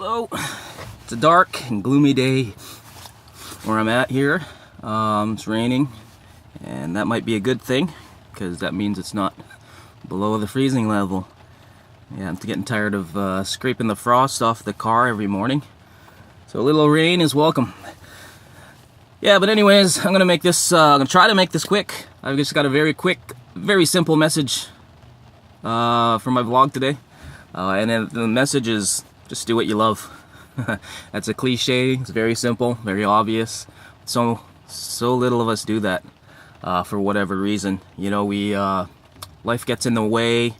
Hello. It's a dark and gloomy day where I'm at here. It's raining, and that might be a good thing because that means it's not below the freezing level. Yeah, I'm getting tired of scraping the frost off the car every morning, so a little rain is welcome. Yeah, but anyways, I'm gonna try to make this quick. I've just got a very quick, very simple message for my vlog today, and then the message is just do what you love. That's a cliche. It's very simple, very obvious. So little of us do that for whatever reason. You know, life gets in the way,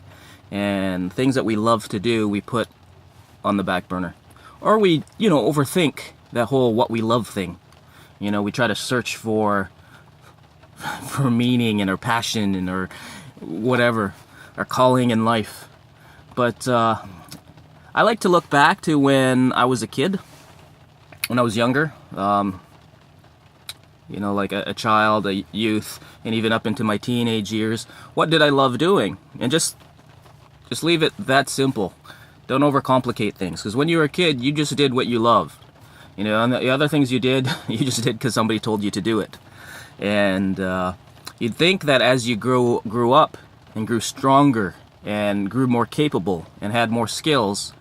and things that we love to do we put on the back burner, or we overthink that whole what we love thing. You know, we try to search for meaning and our passion and our whatever, our calling in life. But I like to look back to when I was a kid, when I was younger, like a child, a youth, and even up into my teenage years. What did I love doing? And just leave it that simple. Don't overcomplicate things, because when you were a kid, you just did what you loved. You know, and the other things you did, you just did because somebody told you to do it. And you'd think that as you grew up and grew stronger and grew more capable and had more skills,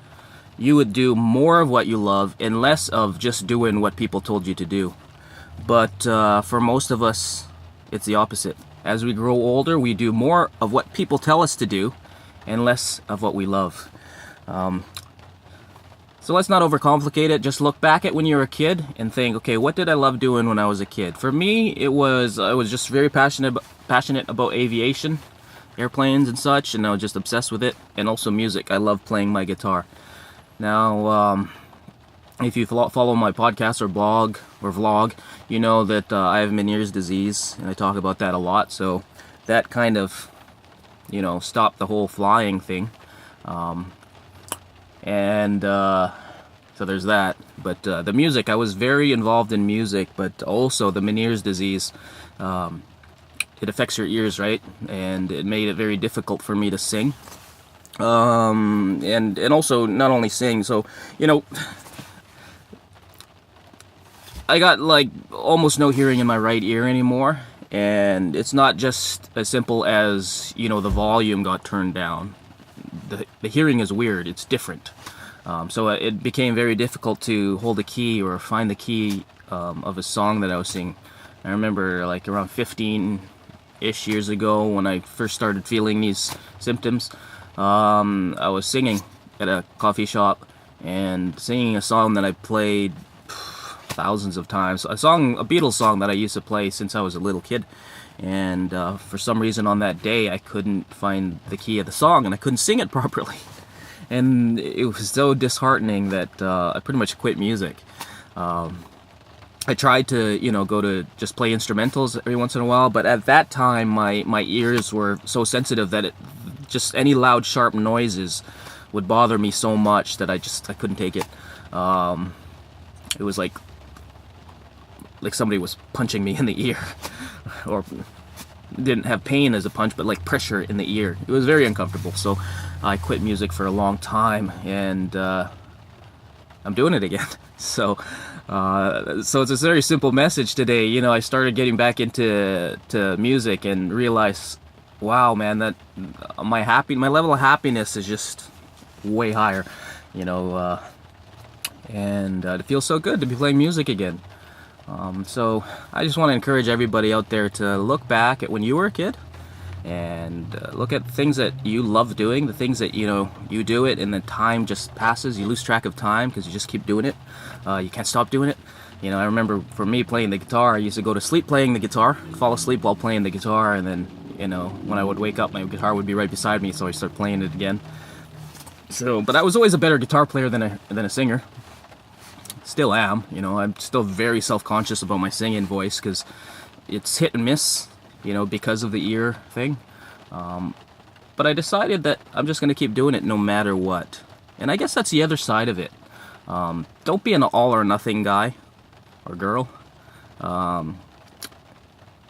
you would do more of what you love and less of just doing what people told you to do. But for most of us, it's the opposite. As we grow older, we do more of what people tell us to do and less of what we love. So let's not overcomplicate it. Just look back at when you were a kid and think, okay, what did I love doing when I was a kid? For me, I was just very passionate about aviation, airplanes and such, and I was just obsessed with it. And also music. I love playing my guitar. Now, if you follow my podcast or blog or vlog, you know that I have Meniere's disease, and I talk about that a lot. So that kind of, stopped the whole flying thing. So there's that. But the music, I was very involved in music, but also the Meniere's disease, it affects your ears, right? And it made it very difficult for me to sing. And also not only sing, so, I got like almost no hearing in my right ear anymore, and it's not just as simple as, the volume got turned down. The hearing is weird, it's different. So it became very difficult to hold a key or find the key of a song that I was singing. I remember like around 15-ish years ago when I first started feeling these symptoms, I was singing at a coffee shop and singing a song that I played thousands of times. A Beatles song that I used to play since I was a little kid. And for some reason on that day, I couldn't find the key of the song and I couldn't sing it properly. And it was so disheartening that I pretty much quit music. I tried to, go to just play instrumentals every once in a while, but at that time my ears were so sensitive that just any loud, sharp noises would bother me so much that I couldn't take it. It was like somebody was punching me in the ear, or didn't have pain as a punch, but like pressure in the ear. It was very uncomfortable. So I quit music for a long time, and I'm doing it again. So it's a very simple message today. I started getting back into music and realized, wow, man, that my level of happiness is just way higher, and it feels so good to be playing music again. So I just want to encourage everybody out there to look back at when you were a kid and look at things that you love doing, the things that you do it and the time just passes. You lose track of time because you just keep doing it. You can't stop doing it. I remember for me playing the guitar, I used to go to sleep playing the guitar, fall asleep while playing the guitar, and then when I would wake up, my guitar would be right beside me, so I start playing it again. So, but I was always a better guitar player than a singer. Still am, I'm still very self-conscious about my singing voice because it's hit and miss, because of the ear thing. But I decided that I'm just going to keep doing it no matter what. And I guess that's the other side of it. Don't be an all or nothing guy or girl. A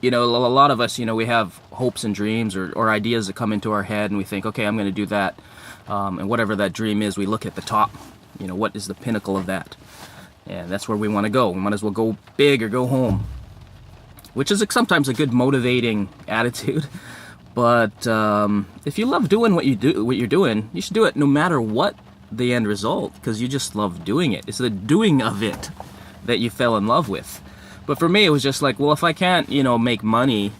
lot of us, we have hopes and dreams or ideas that come into our head, and we think, okay, I'm going to do that. And whatever that dream is, we look at the top. You know, what is the pinnacle of that? And that's where we want to go. We might as well go big or go home, which is sometimes a good motivating attitude. But if you love doing what you're doing, you should do it no matter what the end result, because you just love doing it. It's the doing of it that you fell in love with. But for me, it was just like, well, if I can't, you know, make money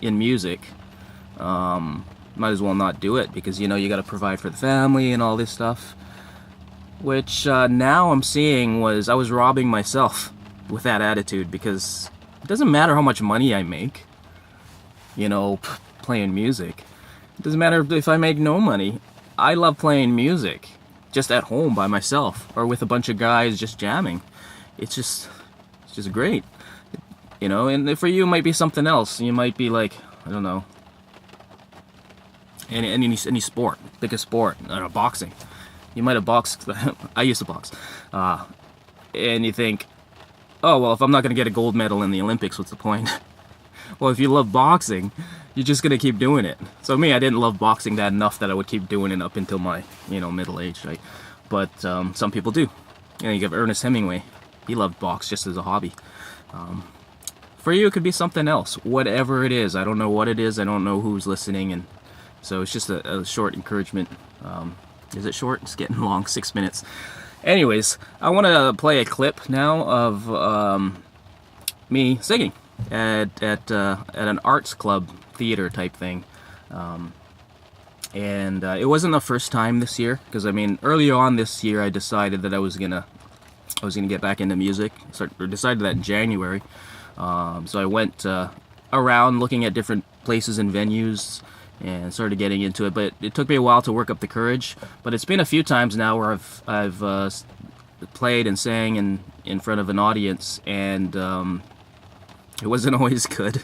in music, might as well not do it, because, you know, you got to provide for the family and all this stuff. Which now I'm seeing I was robbing myself with that attitude, because it doesn't matter how much money I make, you know, playing music. It doesn't matter if I make no money. I love playing music just at home by myself or with a bunch of guys just jamming. It's just great, you know. And for you, it might be something else. You might be like, I don't know, any sport. Pick a sport. I don't know, boxing. You might have boxed. I used to box, and you think, oh well, if I'm not going to get a gold medal in the Olympics, what's the point? Well, if you love boxing, you're just going to keep doing it. So me, I didn't love boxing that enough that I would keep doing it up until my, you know, middle age, right? But some people do. You know, you have Ernest Hemingway. He loved box just as a hobby. For you, it could be something else, whatever it is. I don't know what it is. I don't know who's listening, and so it's just a short encouragement. Is it short? It's getting long, 6 minutes. Anyways, I want to play a clip now of me singing at an arts club theater type thing. And it wasn't the first time this year, because I mean, earlier on this year, I decided that I was gonna get back into music. Decided that in January. So I went around looking at different places and venues, and started getting into it. But it took me a while to work up the courage. But it's been a few times now where I've played and sang in front of an audience, and it wasn't always good.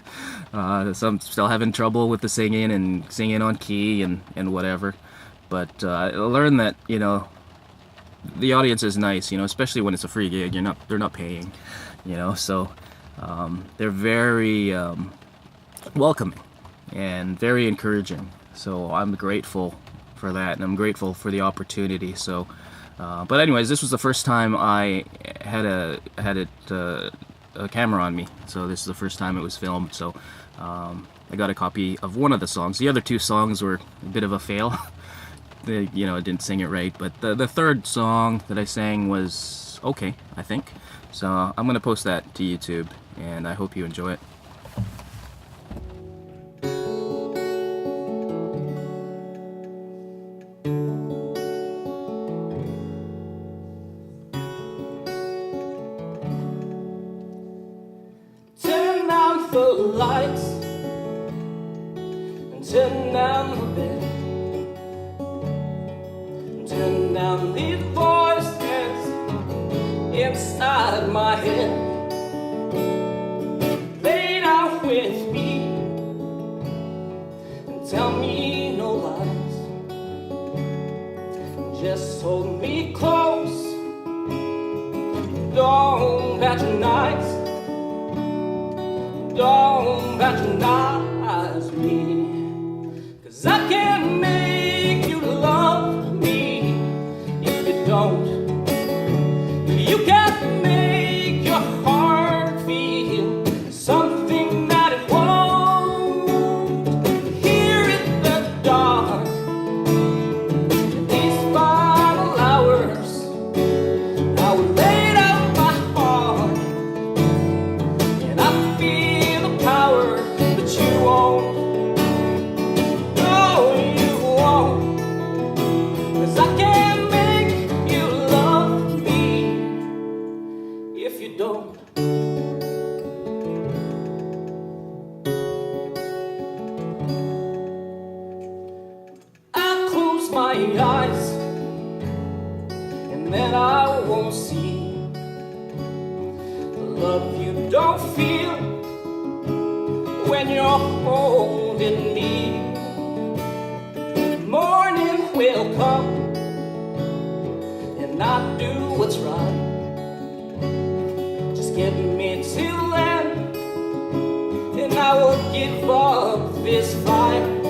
So I'm still having trouble with the singing and singing on key and whatever. But I learned that, you know, the audience is nice, you know, especially when it's a free gig. They're not paying, you know. So they're very welcoming and very encouraging. So I'm grateful for that, and I'm grateful for the opportunity. So, but anyways, this was the first time I had a camera on me. So this is the first time it was filmed. So I got a copy of one of the songs. The other two songs were a bit of a fail. You know, I didn't sing it right. But the third song that I sang was okay, I think. So I'm gonna post that to YouTube, and I hope you enjoy it. The lights and turn down the bed, turn down the voices inside my head. Lay down with me and tell me no lies. Just hold me close, don't patronize. Don't patronize me, 'cause I can't make you love me if you don't. You can't make your heart feel something that it won't. Here in the dark, in these final hours, I will lay down my heart, and I feel power that you won't. No, you won't, 'cause I can't make you love me if you don't. I close my eyes and then I won't see the love you don't feel when you're holding me. Morning will come and I'll do what's right. Just give me till then, and I will give up this fight.